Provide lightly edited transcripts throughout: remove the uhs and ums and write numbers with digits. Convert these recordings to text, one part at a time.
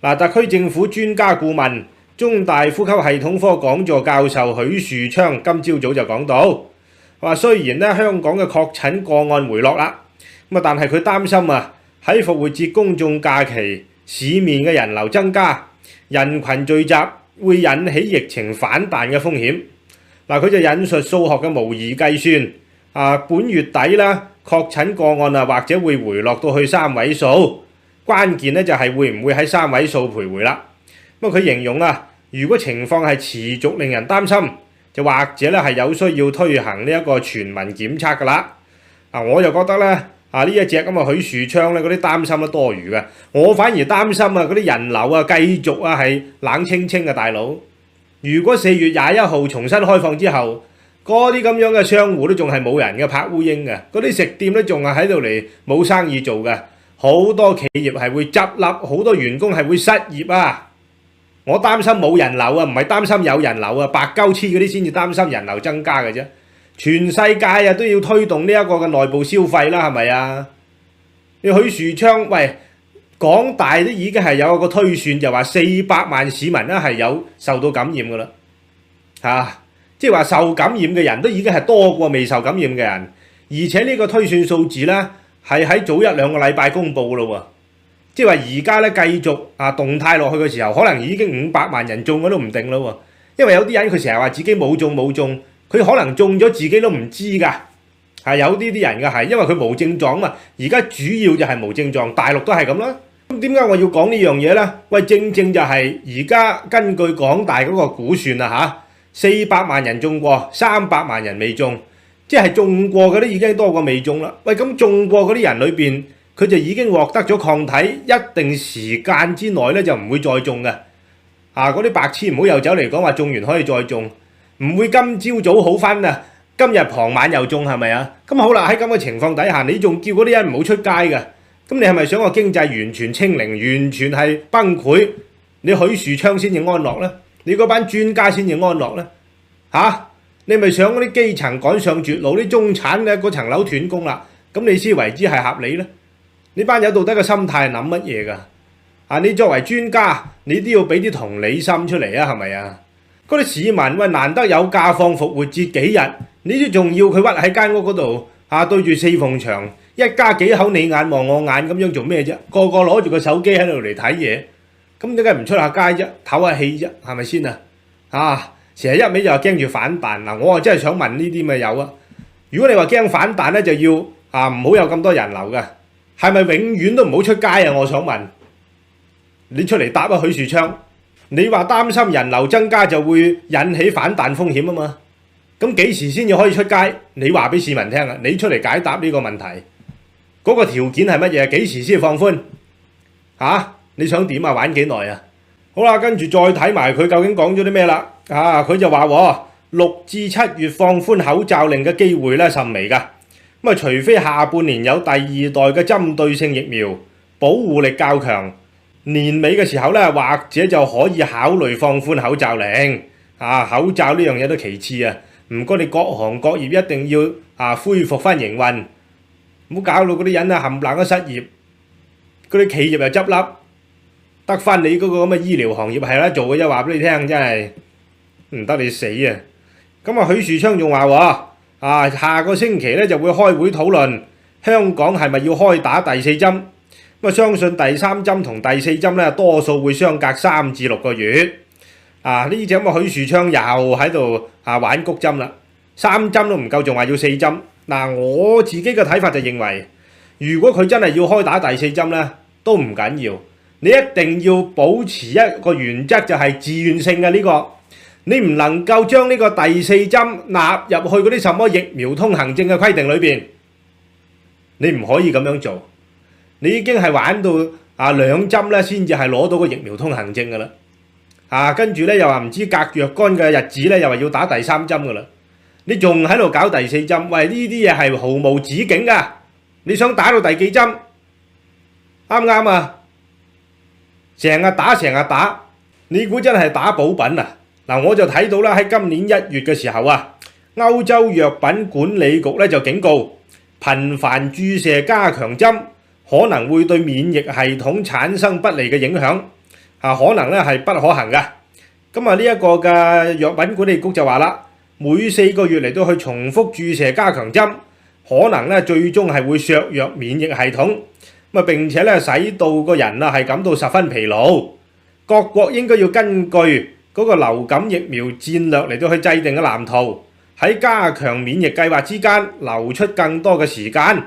特區政府專家顧問、中大呼吸系統科講座教授許樹昌今朝早就講到，話雖然咧香港嘅確診個案回落啦，但係佢擔心喺復活節公眾假期市面嘅人流增加，人群聚集會引起疫情反彈嘅風險。佢就引述數學嘅模擬計算，本月底啦確診個案或者會回落到去3位數，關鍵咧就係會唔會喺3位數徘徊啦。佢形容如果情況係持續令人擔心，就或者咧係有需要推行呢一個全民檢測㗎啦。我就覺得咧呢一隻咁嘅許樹昌咧嗰啲擔心都多餘嘅，我反而擔心嗰啲人流繼續係冷清清嘅大佬。如果4月21號重新開放之後，嗰啲咁樣嘅商戶都仲係冇人嘅，拍烏蠅嘅，嗰啲食店都仲係喺度嚟冇生意做嘅，好多企業係會執笠，好多員工係會失業啊！我擔心冇人流唔係擔心有人流白鳩黐嗰啲先至擔心人流增加嘅啫。全世界都要推動呢一個嘅內部消費啦，係咪啊？你許樹昌喂，港大都已經係有一個推算，就話400萬市民係有受到感染㗎啦，即係話受感染嘅人都已經係多過未受感染嘅人，而且呢個推算數字呢係喺早1-2個禮拜公佈㗎咯喎，即係話而家咧繼續動態落去嘅時候，可能已經500萬人中咗都唔定咯喎，因為有啲人佢成日話自己冇中，佢可能中咗自己都唔知㗎，有啲人嘅係因為佢無症狀嘛，而家主要就係無症狀，大陸都係咁啦。咁點解我要講呢樣嘢呢？喂，正就係而家根據港大嗰個估算400萬人中過，300萬人未中，即係中過嗰啲已經多過未中啦。喂，咁中過嗰啲人裏邊，佢就已經獲得咗抗體，一定時間之內咧就唔會再中嘅。嗰啲白痴唔好又走嚟講話中完可以再中，唔會今朝早好返啊，今日傍晚又中係咪啊？咁好啦，喺咁嘅情況底下，你仲叫嗰啲人唔好出街嘅，咁你係咪想個經濟完全清零，完全係崩潰？你許樹昌先至安樂呢？你嗰班專家先至安樂呢？你咪想嗰啲基層趕上絕路，啲中產嘅嗰層樓斷供啦，咁你先為之係合理呢？呢班友到底個心態係諗乜嘢㗎？你作為專家，你都要俾啲同理心出嚟啊，係咪啊？嗰啲市民喂，難得有假放復活節幾日，你都仲要佢屈喺間屋嗰度對住4埲牆，一家幾口你眼望我眼咁樣做咩啫？個個攞住個手機喺度嚟睇嘢，咁點解唔出下街啫？唞下氣啫，係咪先啊？成日一味就話驚住反彈嗱，我真係想問呢啲咪有啊？如果你話驚反彈咧，就要唔好有咁多人流嘅，係咪永遠都唔好出街啊？我想問你出嚟答許樹昌，你話擔心人流增加就會引起反彈風險啊嘛？咁幾時先至可以出街？你話俾市民聽啊！你出嚟解答呢個問題，嗰個條件係乜嘢？幾時先放寬？你想點啊？玩幾耐啊？好啦，跟住再睇埋佢究竟講咗啲咩啦？佢就話6至7月放寬口罩令嘅機會咧甚微㗎。除非下半年有第2代嘅針對性疫苗，保護力較強，年尾嘅時候咧，或者就可以考慮放寬口罩令。口罩呢樣嘢都其次啊，唔該你各行各業一定要恢復翻營運，唔好搞到嗰啲人冚唪唥都失業，嗰啲企業又執笠。得翻你嗰個咁嘅醫療行業係啦做嘅啫，話俾你聽真係唔得你死啊！咁許樹昌仲話下個星期咧就會開會討論香港係咪要開打第4針。相信第3針同第4針咧多數會相隔3至6個月。呢隻咁嘅許樹昌又喺度玩谷針啦，3針都唔夠，仲話要4針。我自己嘅睇法就認為，如果佢真係要開打第4針咧，都唔緊要。你一定要保持一個原則，就係自願性嘅呢個，你唔能夠將呢個第4針納入去嗰啲什麼疫苗通行證嘅規定裏邊，你唔可以咁樣做。你已經係玩到2針咧，先至係攞到個疫苗通行證㗎啦。跟住咧又話唔知隔若干嘅日子咧，又話要打第3針㗎啦。你仲喺度搞第4針，喂，呢啲嘢係毫無止境㗎。你想打到第幾針？啱唔啱啊？成日打，你估真係打補品啊？我就睇到啦，喺今年1月嘅時候歐洲藥品管理局咧就警告，頻繁注射加強針可能會對免疫系統產生不利嘅影響，可能咧係不可行嘅。咁啊呢一個嘅藥品管理局就話啦，每4個月嚟到去重複注射加強針，可能咧最終係會削弱免疫系統，咁啊並且咧使到個人啊係感到十分疲勞。各國應該要根據嗰個流感疫苗戰略嚟到去制定嘅藍圖，喺加強免疫計劃之間留出更多嘅時間。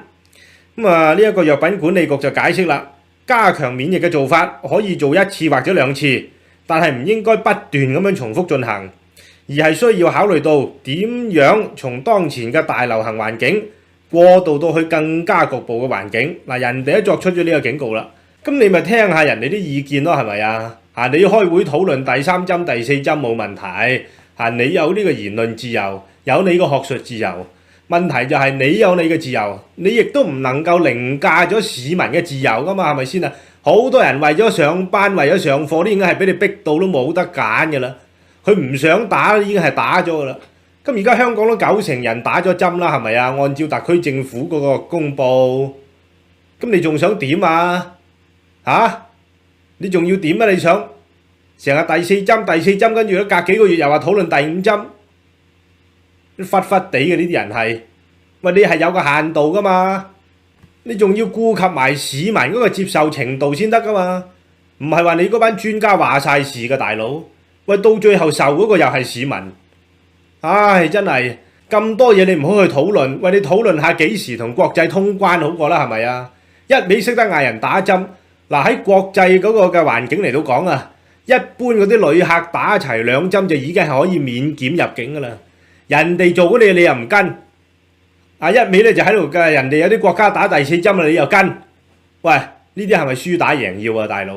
咁啊呢一個藥品管理局就解釋啦，加強免疫嘅做法可以做1次或者2次，但係唔應該不斷咁樣重複進行，而係需要考慮到點樣從當前嘅大流行環境過渡到去更加局部嘅環境。嗱，人哋都作出咗呢個警告啦，咁你咪聽下人哋啲意見咯，係咪啊？你開會討論第3針、第4針冇問題，你有呢個言論自由，有你個學術自由。問題就係你有你嘅自由，你亦都唔能夠凌駕咗市民嘅自由噶嘛，係咪先啊？好多人為咗上班、為咗上課，都已經係俾你逼到都冇得揀嘅啦。佢唔想打已經係打咗噶啦。咁而家香港都90%人打咗針啦，係咪啊？按照特區政府嗰個公佈，咁你仲想點啊？你仲要點啊？你想成日第4針，跟住都隔幾個月又話討論第5針，忽忽地嘅呢啲人係，喂，你係有個限度噶嘛？你仲要顧及埋市民嗰個接受程度先得噶嘛？唔係話你嗰班專家話晒事嘅大佬，喂，到最後受嗰個又係市民，唉，真係咁多嘢你唔好去討論，喂，你討論下幾時同國際通關好過啦，係咪啊？一味識得嗌人打針，嗱喺國際嗰個嘅環境嚟到講啊，一般嗰啲旅客打齊2針就已經係可以免檢入境噶啦。人哋做嗰啲你又唔跟，一味咧就喺度嘅，人哋有啲國家打第4針啦，你又跟，喂，呢啲係咪輸打贏要啊，大佬？